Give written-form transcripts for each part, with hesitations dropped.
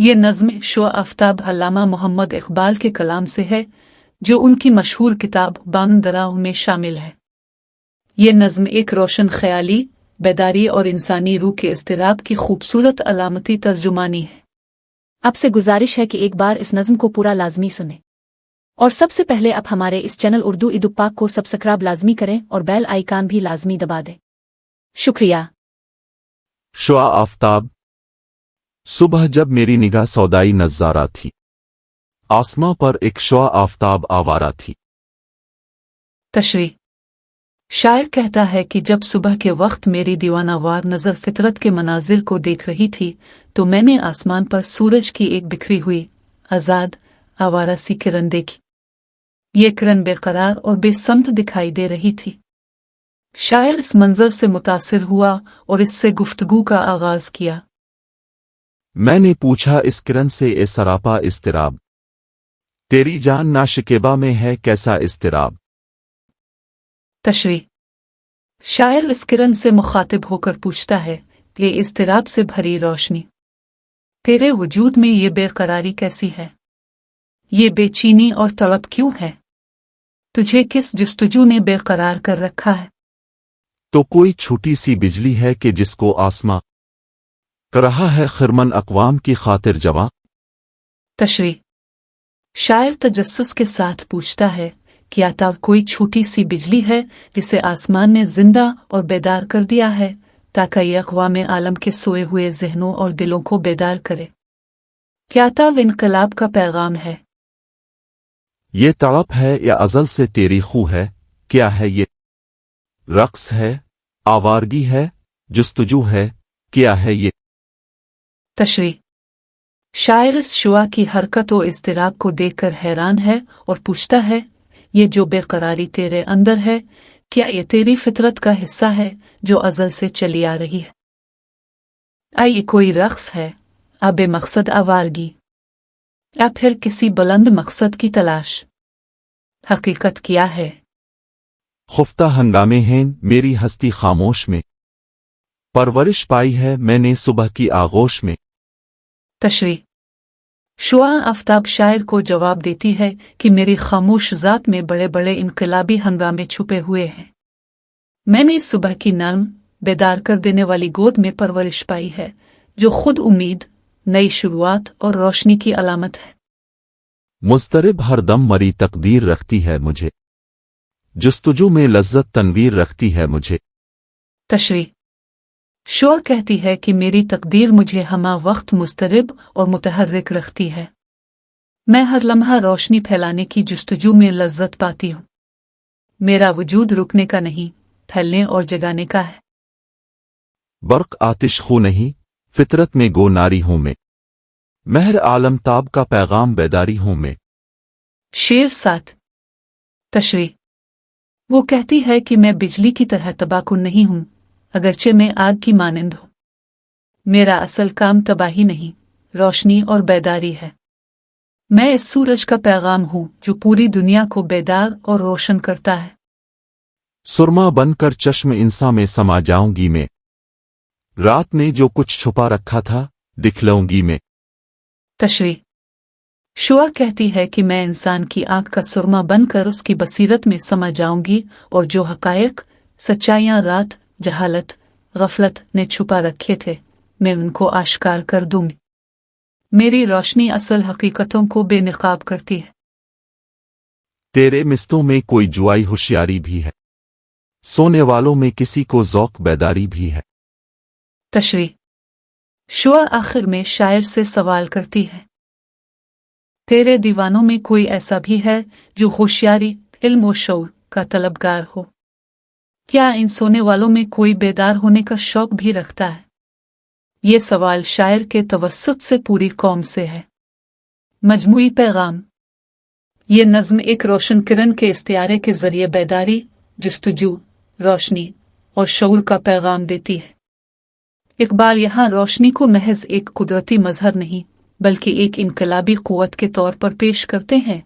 ये नज़्म शो आफ्ताब अल्लामा मोहम्मद इकबाल के कलाम से है, जो उनकी मशहूर किताब बांग दराह में शामिल है। ये नज़्म एक रोशन ख्याली, बेदारी और इंसानी रूह के इज़्तिराब की खूबसूरत अलामती तर्जुमानी है। आपसे गुजारिश है कि एक बार इस नज़्म को पूरा लाजमी सुने, और सबसे पहले आप हमारे इस चैनल उर्दू इदुप्पाक को सब्सक्राइब लाजमी करें और बेल आइकान भी लाजमी दबा दें। शुक्रिया। शुआ आफ्ताब। सुबह जब मेरी निगाह सौदाई नज़ारा थी, आसमां पर एक शुआ आफ्ताब आवारा थी। तशरीह। शायर कहता है कि जब सुबह के वक्त मेरी दीवानावार नज़र फितरत के मनाजिर को देख रही थी, तो मैंने आसमान पर सूरज की एक बिखरी हुई, आज़ाद, आवारा सी किरण देखी। ये किरण बेकरार और बेसमत दिखाई दे रही थी। शायर इस मंजर से मुतासिर हुआ और इससे गुफ्तगू का आगाज किया। मैंने पूछा इस किरण से ए सरापा इस्तिराब, तेरी जान नाशिकेबा में है कैसा इस्तिराब। तशरीह। शायर इस किरण से मुखातिब होकर पूछता है कि इस्तिराब से भरी रोशनी, तेरे वजूद में ये बेकरारी कैसी है, ये बेचैनी और तड़प क्यों है, तुझे किस जस्तजू ने बेकरार कर रखा है। तो कोई छोटी सी बिजली है कि जिसको आसमां कर रहा है खिरमन अक़वाम की खातिर जवां। तशरीह। शायर तजस्सुस के साथ पूछता है, क्या तब कोई छोटी सी बिजली है जिसे आसमान ने जिंदा और बेदार कर दिया है, ताकि ये अक़वाम आलम के सोए हुए जहनों और दिलों को बेदार करे। क्या तब इनकलाब का पैगाम है, ये तड़प है या अज़ल से तेरी खू है, क्या है ये रक्स है, आवारगी है, जुस्तजू है, क्या है ये। तशरीह। शायर इस शुआ की हरकत और इज़्तिराब को देखकर हैरान है और पूछता है, ये जो बेकरारी तेरे अंदर है, क्या ये तेरी फितरत का हिस्सा है जो अज़ल से चली आ रही है। आई ये कोई रक्स है, आ बेमकसद आवारगी, या फिर किसी बुलंद मकसद की तलाश। हकीकत क्या है। खुफ्ता हंगामे हैं मेरी हस्ती खामोश में, परवरिश पाई है मैंने सुबह की आगोश में। तशरीह। शुआ आफ्ताब शायर को जवाब देती है कि मेरी खामोश ज़ात में बड़े बड़े इनकलाबी हंगामे छुपे हुए हैं। मैंने इस सुबह की नर्म, बेदार कर देने वाली गोद में परवरिश पाई है, जो खुद उम्मीद, नई शुरुआत और रोशनी की अलामत है। मुस्तरिब हर दम मरी तकदीर रखती है मुझे, जुस्तजू में लज्जत तनवीर रखती है मुझे। तशरीह। शुआ कहती है कि मेरी तकदीर मुझे हमा वक्त मुस्तरिब और मुतहर्रिक रखती है। मैं हर लम्हा रोशनी फैलाने की जुस्तजू में लज्जत पाती हूँ। मेरा वजूद रुकने का नहीं, फैलने और जगाने का है। बर्क आतिश खू नहीं, फितरत में गो नारी हूं मैं, महर आलम ताब का पैगाम बेदारी हूं मैं। शेर 7। तशरीह। वो कहती है कि मैं बिजली की तरह तबाहकुन नहीं हूं, अगरचे मैं आग की मानंद हूं। मेरा असल काम तबाही नहीं, रोशनी और बेदारी है। मैं इस सूरज का पैगाम हूं जो पूरी दुनिया को बेदार और रोशन करता है। सुरमा बनकर चश्म इंसान में समा जाऊंगी मैं, रात ने जो कुछ छुपा रखा था दिखलाऊंगी मैं। तशरीह। शुआ कहती है कि मैं इंसान की आंख का सुरमा बनकर उसकी बसीरत में समा जाऊंगी और जो हकायक, सच्चाइयां रात, जहालत, गफलत ने छुपा रखे थे, मैं उनको आश्कार कर दूंगी। मेरी रोशनी असल हकीकतों को बेनकाब करती है। तेरे मिस्तों में कोई जुआई होशियारी भी है, सोने वालों में किसी को ज़ौक बेदारी भी है। तशरीह। शुआ आखिर में शायर से सवाल करती है, तेरे दीवानों में कोई ऐसा भी है जो होशियारी, इल्म और शऊर का तलबगार हो। क्या इन सोने वालों में कोई बेदार होने का शौक भी रखता है। ये सवाल शायर के तवस्सुत से पूरी कौम से है। मजमूई पैगाम। ये नज़्म एक रोशन किरण के इस्तियारे के जरिए बेदारी, जुस्तजू, रोशनी और शऊर का पैगाम देती है। इकबाल यहाँ रोशनी को महज एक कुदरती मजहर नहीं, बल्कि एक इनकलाबी क़ुव्वत के तौर पर पेश करते हैं,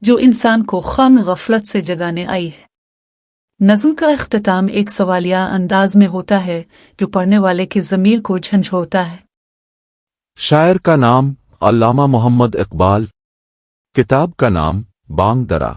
जो इंसान को ख़ाम गफलत से जगाने आई है। नज़्म का इख्तिताम एक सवालिया अंदाज में होता है, जो पढ़ने वाले के ज़मीर को झंझोड़ता है। शायर का नाम علامہ محمد اقبال. किताब का नाम बांग दरा.